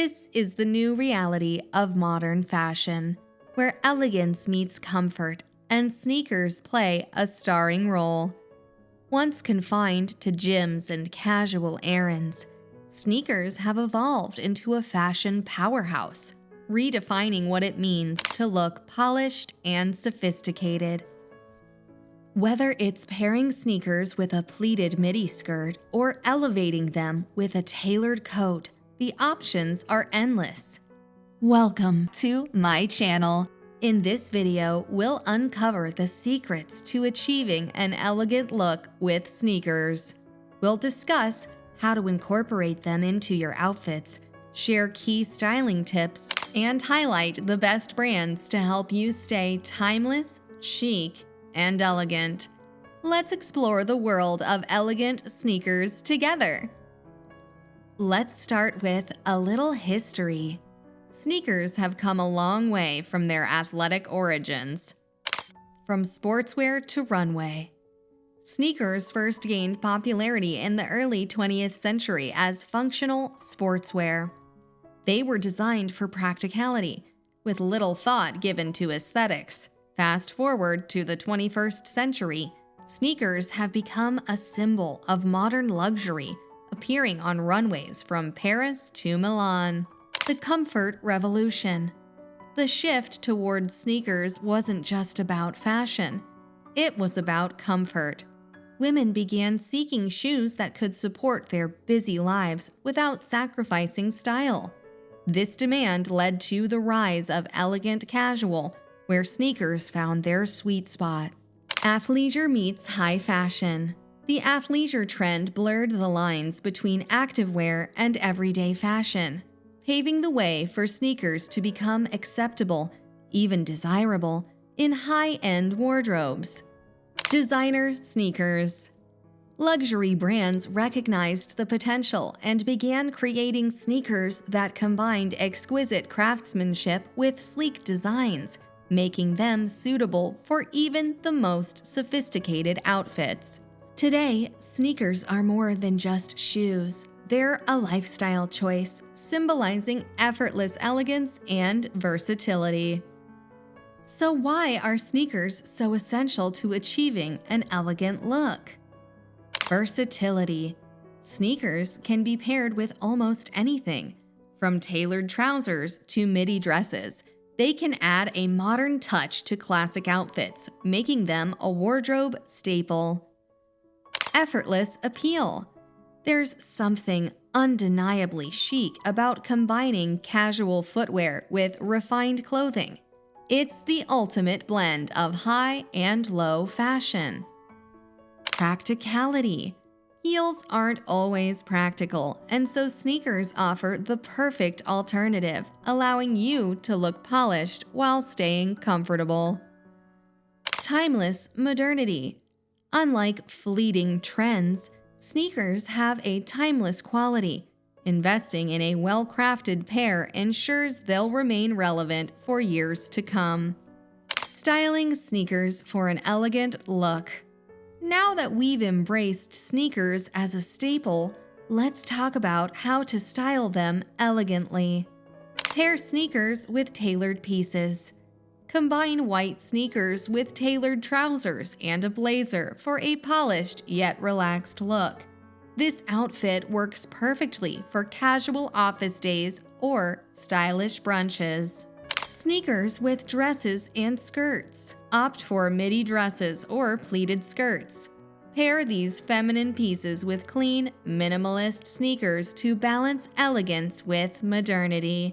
This is the new reality of modern fashion, where elegance meets comfort and sneakers play a starring role. Once confined to gyms and casual errands, sneakers have evolved into a fashion powerhouse, redefining what it means to look polished and sophisticated. Whether it's pairing sneakers with a pleated midi skirt or elevating them with a tailored coat, the options are endless. Welcome to my channel. In this video, we'll uncover the secrets to achieving an elegant look with sneakers. We'll discuss how to incorporate them into your outfits, share key styling tips, and highlight the best brands to help you stay timeless, chic, and elegant. Let's explore the world of elegant sneakers together. Let's start with a little history. Sneakers have come a long way from their athletic origins. From sportswear to runway. Sneakers first gained popularity in the early 20th century as functional sportswear. They were designed for practicality, with little thought given to aesthetics. Fast forward to the 21st century, sneakers have become a symbol of modern luxury, appearing on runways from Paris to Milan. The comfort revolution. The shift towards sneakers wasn't just about fashion. It was about comfort. Women began seeking shoes that could support their busy lives without sacrificing style. This demand led to the rise of elegant casual, where sneakers found their sweet spot. Athleisure meets high fashion. The athleisure trend blurred the lines between activewear and everyday fashion, paving the way for sneakers to become acceptable, even desirable, in high-end wardrobes. Designer sneakers. Luxury brands recognized the potential and began creating sneakers that combined exquisite craftsmanship with sleek designs, making them suitable for even the most sophisticated outfits. Today, sneakers are more than just shoes. They're a lifestyle choice, symbolizing effortless elegance and versatility. So why are sneakers so essential to achieving an elegant look? Versatility. Sneakers can be paired with almost anything, from tailored trousers to midi dresses. They can add a modern touch to classic outfits, making them a wardrobe staple. Effortless appeal. There's something undeniably chic about combining casual footwear with refined clothing. It's the ultimate blend of high and low fashion. Practicality. Heels aren't always practical, and so sneakers offer the perfect alternative, allowing you to look polished while staying comfortable. Timeless modernity. Unlike fleeting trends, sneakers have a timeless quality. Investing in a well-crafted pair ensures they'll remain relevant for years to come. Styling sneakers for an elegant look. Now that we've embraced sneakers as a staple, let's talk about how to style them elegantly. Pair sneakers with tailored pieces. Combine white sneakers with tailored trousers and a blazer for a polished yet relaxed look. This outfit works perfectly for casual office days or stylish brunches. Sneakers with dresses and skirts. Opt for midi dresses or pleated skirts. Pair these feminine pieces with clean, minimalist sneakers to balance elegance with modernity.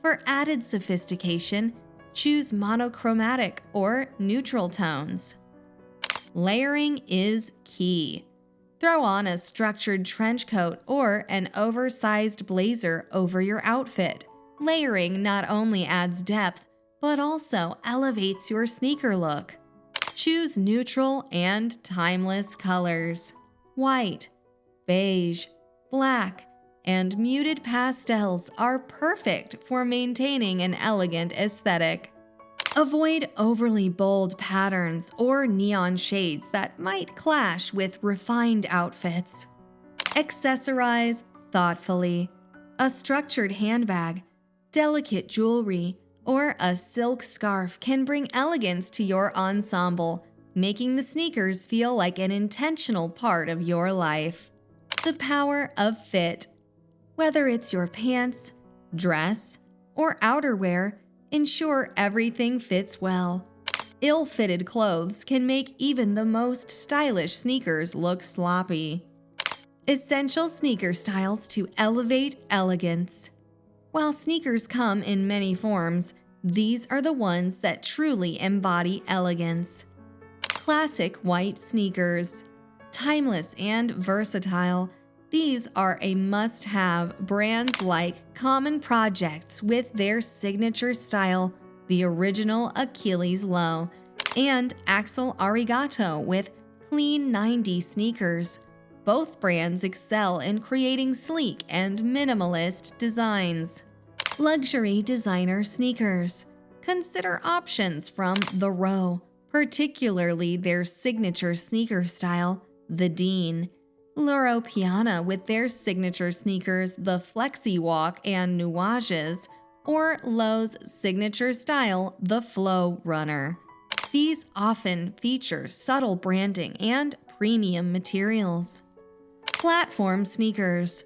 For added sophistication, choose monochromatic or neutral tones. Layering is key. Throw on a structured trench coat or an oversized blazer over your outfit. Layering not only adds depth, but also elevates your sneaker look. Choose neutral and timeless colors. White, beige, black, and muted pastels are perfect for maintaining an elegant aesthetic. Avoid overly bold patterns or neon shades that might clash with refined outfits. Accessorize thoughtfully. A structured handbag, delicate jewelry, or a silk scarf can bring elegance to your ensemble, making the sneakers feel like an intentional part of your life. The power of fit. Whether it's your pants, dress, or outerwear, ensure everything fits well. Ill-fitted clothes can make even the most stylish sneakers look sloppy. Essential sneaker styles to elevate elegance. While sneakers come in many forms, these are the ones that truly embody elegance. Classic white sneakers. Timeless and versatile, these are a must-have. Brands like Common Projects with their signature style, the original Achilles low, and Axel Arigato with clean 90 sneakers. Both brands excel in creating sleek and minimalist designs. Luxury designer sneakers. Consider options from The Row, particularly their signature sneaker style, the Dean. Loro Piana with their signature sneakers, the Flexi Walk and Nuages, or Lowe's signature style, the Flow Runner. These often feature subtle branding and premium materials. Platform sneakers.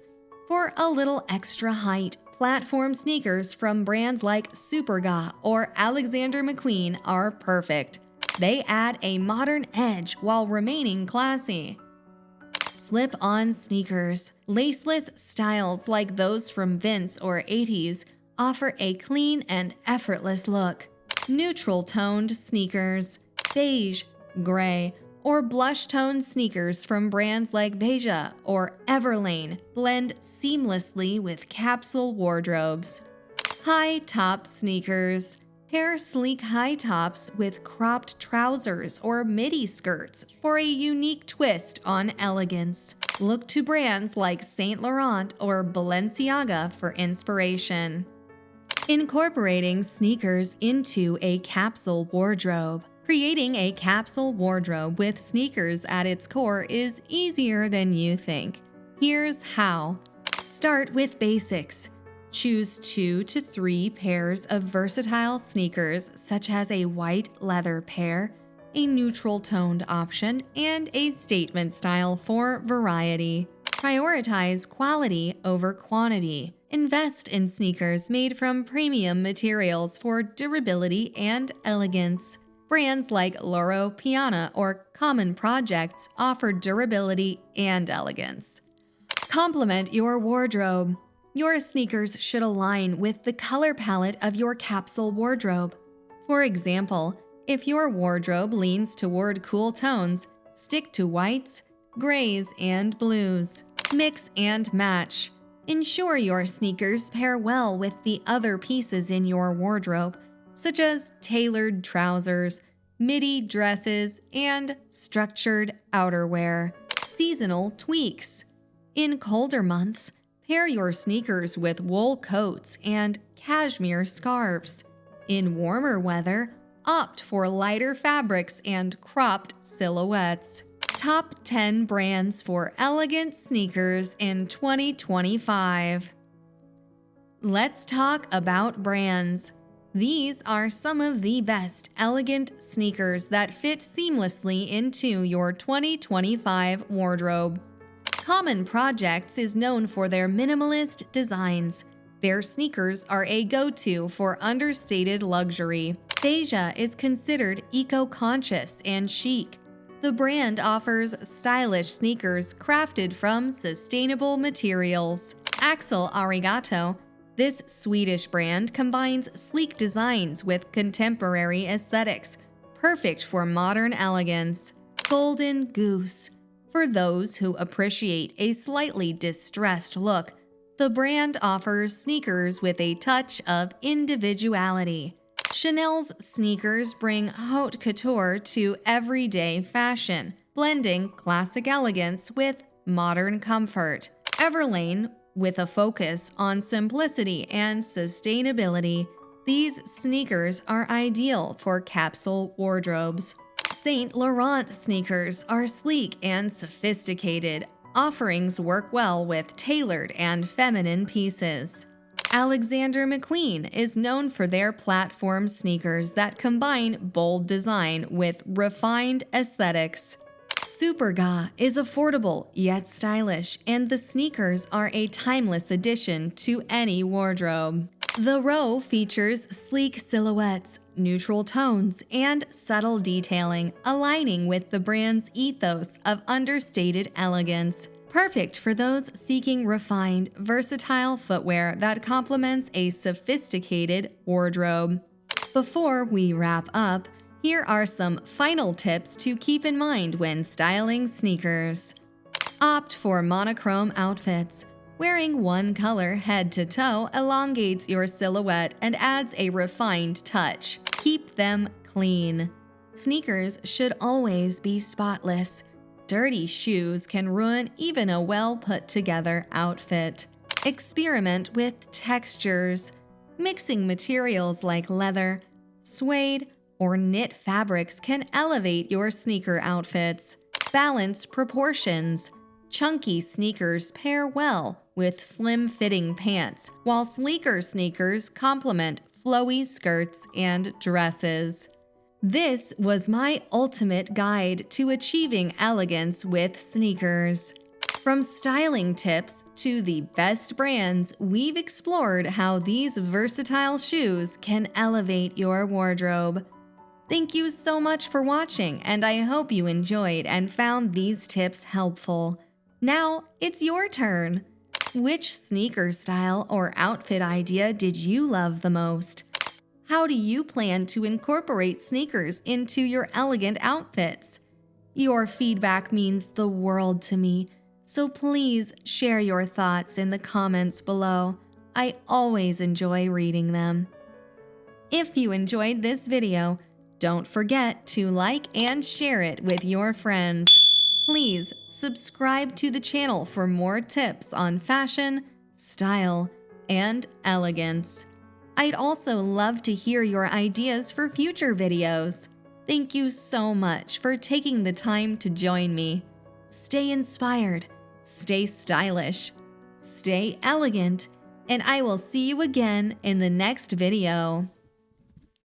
For a little extra height, platform sneakers from brands like Superga or Alexander McQueen are perfect. They add a modern edge while remaining classy. Slip-on sneakers. Laceless styles like those from Vince or 80s offer a clean and effortless look. Neutral-toned sneakers. Beige, gray, or blush-toned sneakers from brands like Veja or Everlane blend seamlessly with capsule wardrobes. High-top sneakers. Pair sleek high tops with cropped trousers or midi skirts for a unique twist on elegance. Look to brands like Saint Laurent or Balenciaga for inspiration. Incorporating sneakers into a capsule wardrobe. Creating a capsule wardrobe with sneakers at its core is easier than you think. Here's how. Start with basics. Choose 2 to 3 pairs of versatile sneakers such as a white leather pair, a neutral-toned option, and a statement style for variety. Prioritize quality over quantity. Invest in sneakers made from premium materials for durability and elegance. Brands like Loro Piana or Common Projects offer durability and elegance. Complement your wardrobe. Your sneakers should align with the color palette of your capsule wardrobe. For example, if your wardrobe leans toward cool tones, stick to whites, grays, and blues. Mix and match. Ensure your sneakers pair well with the other pieces in your wardrobe, such as tailored trousers, midi dresses, and structured outerwear. Seasonal tweaks. In colder months, pair your sneakers with wool coats and cashmere scarves. In warmer weather, opt for lighter fabrics and cropped silhouettes. Top 10 brands for elegant sneakers in 2025. Let's talk about brands. These are some of the best elegant sneakers that fit seamlessly into your 2025 wardrobe. Common Projects is known for their minimalist designs. Their sneakers are a go-to for understated luxury. Veja is considered eco-conscious and chic. The brand offers stylish sneakers crafted from sustainable materials. Axel Arigato. This Swedish brand combines sleek designs with contemporary aesthetics, perfect for modern elegance. Golden Goose. For those who appreciate a slightly distressed look, the brand offers sneakers with a touch of individuality. Chanel's sneakers bring haute couture to everyday fashion, blending classic elegance with modern comfort. Everlane, with a focus on simplicity and sustainability, these sneakers are ideal for capsule wardrobes. Saint Laurent sneakers are sleek and sophisticated, offerings work well with tailored and feminine pieces. Alexander McQueen is known for their platform sneakers that combine bold design with refined aesthetics. Superga is affordable yet stylish, and the sneakers are a timeless addition to any wardrobe. The Row features sleek silhouettes, neutral tones, and subtle detailing, aligning with the brand's ethos of understated elegance. Perfect for those seeking refined, versatile footwear that complements a sophisticated wardrobe. Before we wrap up, here are some final tips to keep in mind when styling sneakers. Opt for monochrome outfits. Wearing one color head to toe elongates your silhouette and adds a refined touch. Keep them clean. Sneakers should always be spotless. Dirty shoes can ruin even a well-put-together outfit. Experiment with textures. Mixing materials like leather, suede, or knit fabrics can elevate your sneaker outfits. Balance proportions. Chunky sneakers pair well with slim-fitting pants, while sleeker sneakers complement flowy skirts and dresses. This was my ultimate guide to achieving elegance with sneakers. From styling tips to the best brands, we've explored how these versatile shoes can elevate your wardrobe. Thank you so much for watching, and I hope you enjoyed and found these tips helpful. Now, it's your turn. Which sneaker style or outfit idea did you love the most? How do you plan to incorporate sneakers into your elegant outfits? Your feedback means the world to me, so please share your thoughts in the comments below. I always enjoy reading them. If you enjoyed this video, don't forget to like and share it with your friends. Please subscribe to the channel for more tips on fashion, style, and elegance. I'd also love to hear your ideas for future videos. Thank you so much for taking the time to join me. Stay inspired, stay stylish, stay elegant, and I will see you again in the next video.